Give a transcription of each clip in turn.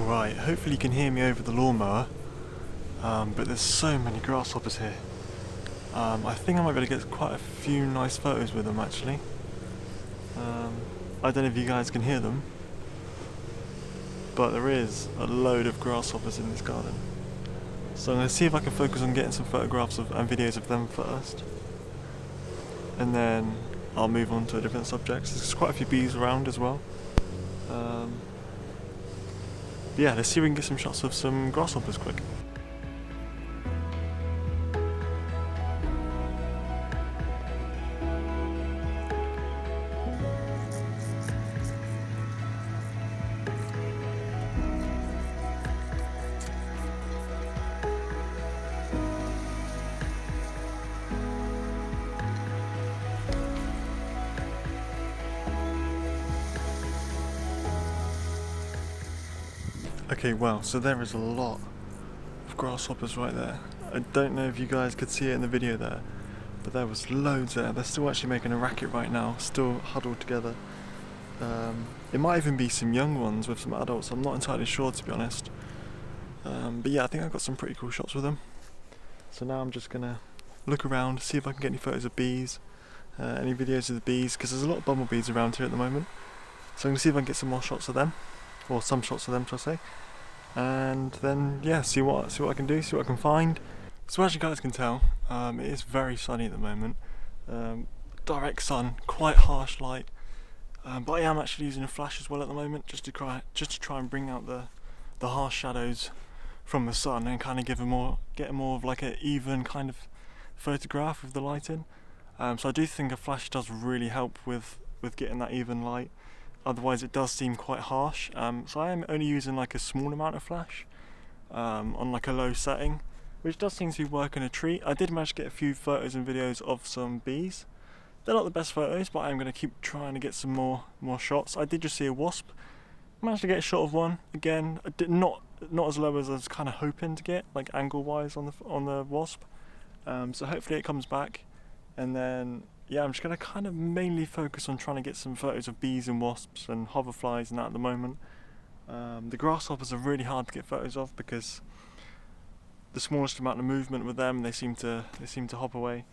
Alright, hopefully you can hear me over the lawnmower, but there's so many grasshoppers here. I think I might be able to get quite a few nice photos with them actually. I don't know if you guys can hear them, but there is a load of grasshoppers in this garden. So I'm going to see if I can focus on getting some photographs of and videos of them first. And then I'll move on to different subjects. There's quite a few bees around as well. Yeah, let's see if we can get some shots of some grasshoppers quick. Okay, wow, so there is a lot of grasshoppers right there. I don't know if you guys could see it in the video there, but there was loads there. They're still actually making a racket right now, still huddled together. It might even be some young ones with some adults, I'm not entirely sure to be honest. But yeah, I think I got some pretty cool shots with them. So now I'm just gonna look around, see if I can get any photos of bees, any videos of the bees, because there's a lot of bumblebees around here at the moment. So I'm gonna see if I can get some more shots of them, or some shots of them, shall I say. And then yeah, see what I can do, see what I can find. So as you guys can tell, it is very sunny at the moment. Direct sun, quite harsh light. But I am actually using a flash as well at the moment, just to try and bring out the harsh shadows from the sun and kind of get more of like an even kind of photograph of the lighting. So I do think a flash does really help with getting that even light. Otherwise it does seem quite harsh. So I am only using like a small amount of flash on like a low setting, which does seem to be working a treat. I did manage to get a few photos and videos of some bees. They're not the best photos, but I am going to keep trying to get some more shots. I did just see a wasp. Managed to get a shot of one. Again, I did not as low as I was kind of hoping to get, like angle wise on the wasp. So hopefully it comes back, and then yeah, I'm just going to kind of mainly focus on trying to get some photos of bees and wasps and hoverflies and that at the moment. The grasshoppers are really hard to get photos of because the smallest amount of movement with them, they seem to hop away.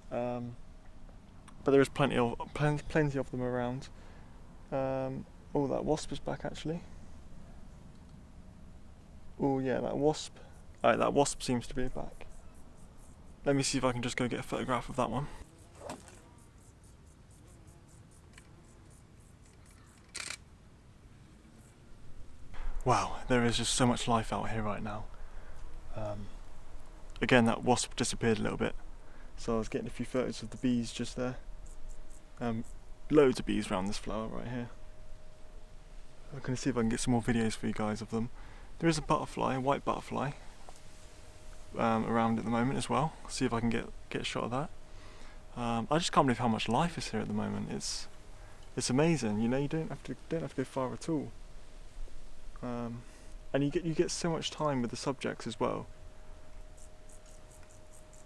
But there is plenty of them around. Oh, that wasp is back actually. Oh yeah, that wasp. Alright, that wasp seems to be back. Let me see if I can just go get a photograph of that one. Wow, there is just so much life out here right now. Again, that wasp disappeared a little bit, so I was getting a few photos of the bees just there. Loads of bees around this flower right here. I'm going to see if I can get some more videos for you guys of them. There is a butterfly, a white butterfly, around at the moment as well. See if I can get a shot of that. I just can't believe how much life is here at the moment. It's amazing. You know, you don't have to go far at all. And you get so much time with the subjects as well.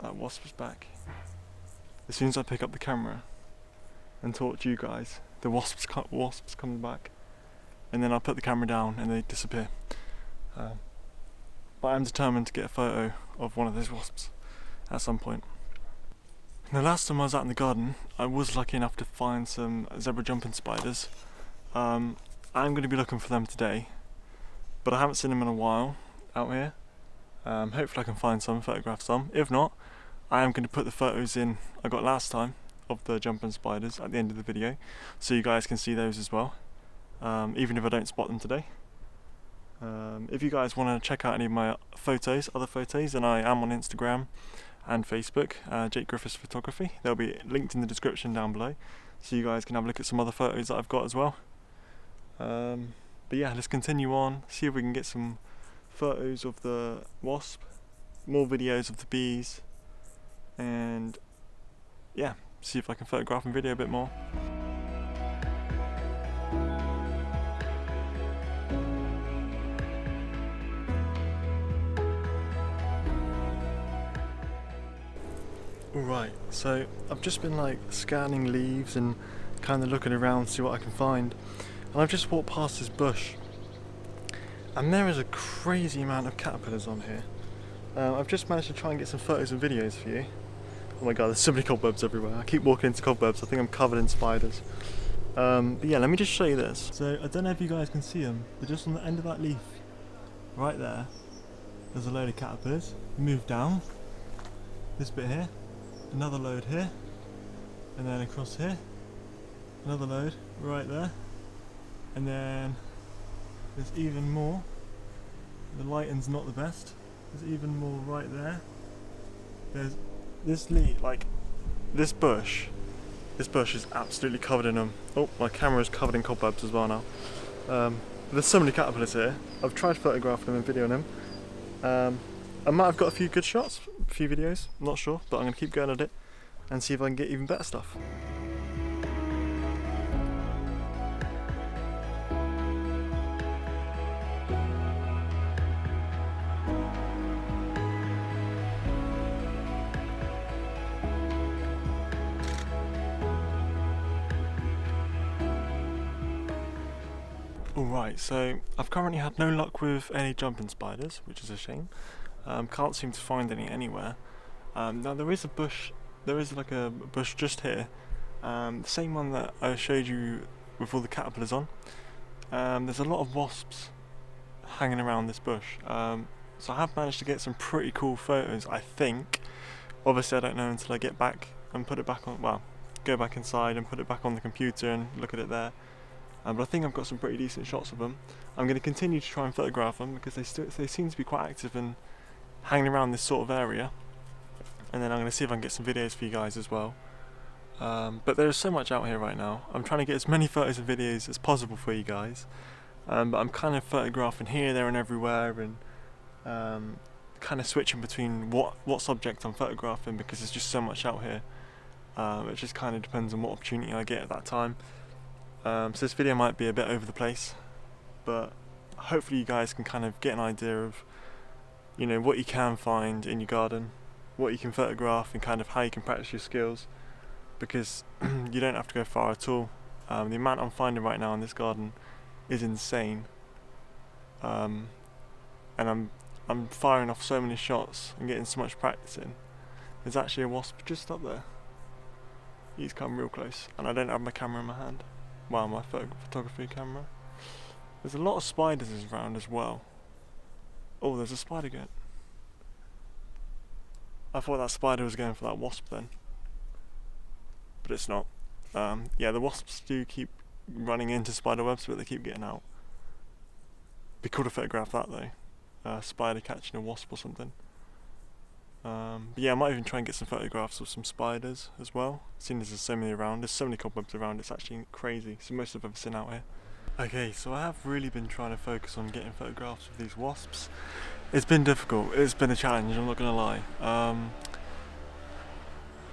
That wasp is back. As soon as I pick up the camera and talk to you guys, the wasps come back, and then I'll put the camera down and they disappear. But I'm determined to get a photo of one of those wasps at some point. The last time I was out in the garden, I was lucky enough to find some zebra jumping spiders. I'm going to be looking for them today, but I haven't seen them in a while out here. Hopefully I can find some, photograph some. If not, I am going to put the photos in I got last time of the jumping spiders at the end of the video, so you guys can see those as well, even if I don't spot them today. If you guys want to check out any of my other photos, then I am on Instagram and Facebook, Jake Griffiths Photography. They'll be linked in the description down below, so you guys can have a look at some other photos that I've got as well. But yeah, let's continue on, see if we can get some photos of the wasp, more videos of the bees, and yeah, see if I can photograph and video a bit more. Alright, so I've just been like scanning leaves and kind of looking around to see what I can find, and I've just walked past this bush, And there is a crazy amount of caterpillars on here. I've just managed to try and get some photos and videos for you. Oh my god, there's so many cobwebs everywhere. I keep walking into cobwebs, I think I'm covered in spiders. But yeah, let me just show you this. So I don't know if you guys can see them, but just on the end of that leaf, right there, there's a load of caterpillars. Move down, this bit here, another load here, and then across here, another load right there, and then there's even more. The lighting's not the best. There's even more right there. There's this leaf, like this bush. This bush is absolutely covered in them. Oh, my camera's covered in cobwebs as well now. There's so many caterpillars here. I've tried photographing them and videoing them. I might have got a few good shots, a few videos, I'm not sure, but I'm going to keep going at it and see if I can get even better stuff. Alright, so I've currently had no luck with any jumping spiders, which is a shame. Can't seem to find any anywhere. Now there is a bush, there is like a bush just here, the same one that I showed you with all the caterpillars on. There's a lot of wasps hanging around this bush, so I have managed to get some pretty cool photos, I think. Obviously I don't know until I get back and put it back on, well, go back inside and put it back on the computer and look at it there. But I think I've got some pretty decent shots of them. I'm going to continue to try and photograph them because they seem to be quite active and hanging around this sort of area. And then I'm going to see if I can get some videos for you guys as well. But there's so much out here right now. I'm trying to get as many photos and videos as possible for you guys. But I'm kind of photographing here, there and everywhere, and kind of switching between what subject I'm photographing because there's just so much out here. It just kind of depends on what opportunity I get at that time. So this video might be a bit over the place, but hopefully you guys can kind of get an idea of, you know, what you can find in your garden, what you can photograph, and kind of how you can practice your skills, because you don't have to go far at all. The amount I'm finding right now in this garden is insane, and I'm firing off so many shots and getting so much practice in. There's actually a wasp just up there. He's come real close, and I don't have my camera in my hand. Well, my photography camera. There's a lot of spiders around as well. Oh, there's a spider going. I thought that spider was going for that wasp then, but it's not. Yeah, the wasps do keep running into spider webs, but they keep getting out. Be cool to photograph that though. A spider catching a wasp or something. But yeah, I might even try and get some photographs of some spiders as well, seeing as there's so many around. There's so many cobwebs around, it's actually crazy. It's the most I've ever seen out here. Okay, so I have really been trying to focus on getting photographs of these wasps. It's been difficult, it's been a challenge, I'm not gonna lie.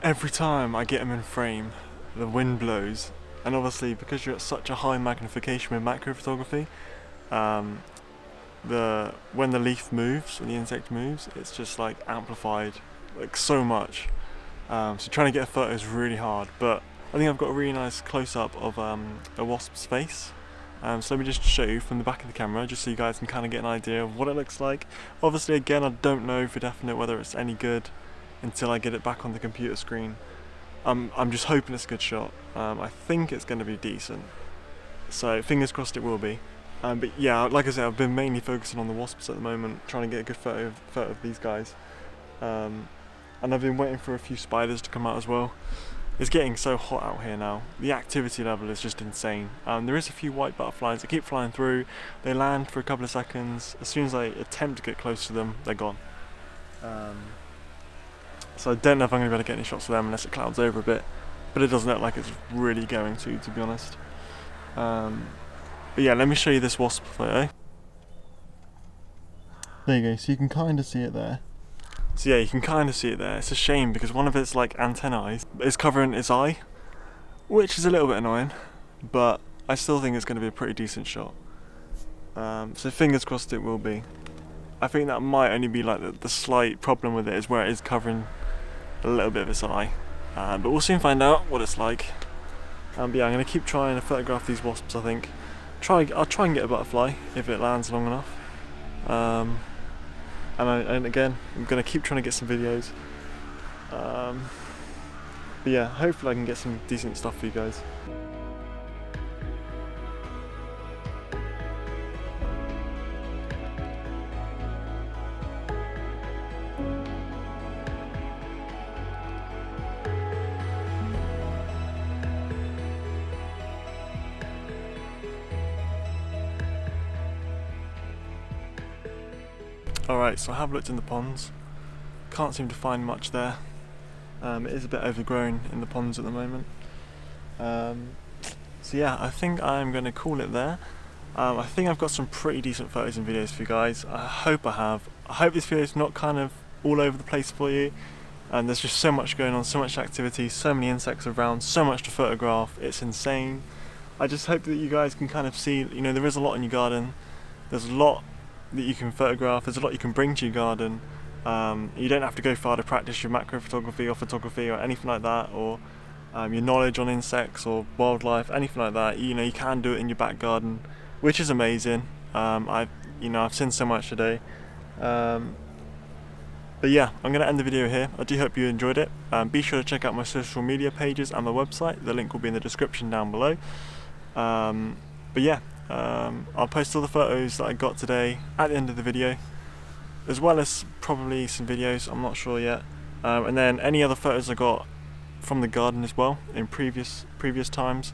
Every time I get them in frame, the wind blows, and obviously because you're at such a high magnification with macro photography, when the leaf moves, when the insect moves, it's just like amplified like so much. So trying to get a photo is really hard, but I think I've got a really nice close-up of a wasp's face. So let me just show you from the back of the camera, just so you guys can kind of get an idea of what it looks like. Obviously, again, I don't know for definite whether it's any good until I get it back on the computer screen. I'm just hoping it's a good shot. I think it's going to be decent, so fingers crossed it will be. But yeah, like I said, I've been mainly focusing on the wasps at the moment, trying to get a good photo of these guys. And I've been waiting for a few spiders to come out as well. It's getting so hot out here now. The activity level is just insane. There is a few white butterflies that keep flying through. They land for a couple of seconds. As soon as I attempt to get close to them, they're gone. So I don't know if I'm going to be able to get any shots of them unless it clouds over a bit. But it doesn't look like it's really going to be honest. But yeah, let me show you this wasp photo. There you go, so you can kind of see it there. So yeah, you can kind of see it there. It's a shame because one of its like antennae is covering its eye, which is a little bit annoying, but I still think it's going to be a pretty decent shot. So fingers crossed it will be. I think that might only be like the slight problem with it is where it is covering a little bit of its eye. But we'll soon find out what it's like. But yeah, I'm going to keep trying to photograph these wasps, I think. I'll try and get a butterfly if it lands long enough. And again, I'm going to keep trying to get some videos. But yeah, hopefully I can get some decent stuff for you guys. Alright, so I have looked in the ponds. Can't seem to find much there. It is a bit overgrown in the ponds at the moment. So yeah, I think I'm going to call it there. I think I've got some pretty decent photos and videos for you guys. I hope I have. I hope this video is not kind of all over the place for you. And there's just so much going on, so much activity, so many insects around, so much to photograph. It's insane. I just hope that you guys can kind of see, you know, there is a lot in your garden. There's a lot that you can photograph, there's a lot you can bring to your garden. You don't have to go far to practice your macro photography or photography or anything like that, or your knowledge on insects or wildlife, anything like that. You know, you can do it in your back garden, which is amazing. I've seen so much today. But yeah, I'm going to end the video here. I do hope you enjoyed it. Be sure to check out my social media pages and my website. The link will be in the description down below. But yeah, I'll post all the photos that I got today at the end of the video, as well as probably some videos, I'm not sure yet. And then any other photos I got from the garden as well in previous times.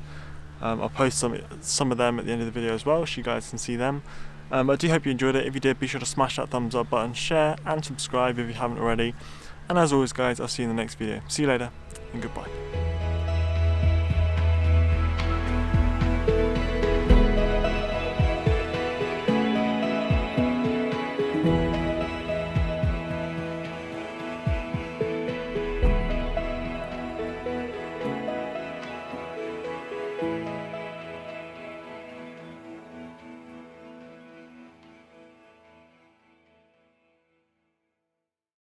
I'll post some of them at the end of the video as well, so you guys can see them. I do hope you enjoyed it. If you did, be sure to smash that thumbs up button, share and subscribe if you haven't already. And as always guys, I'll see you in the next video. See you later and goodbye.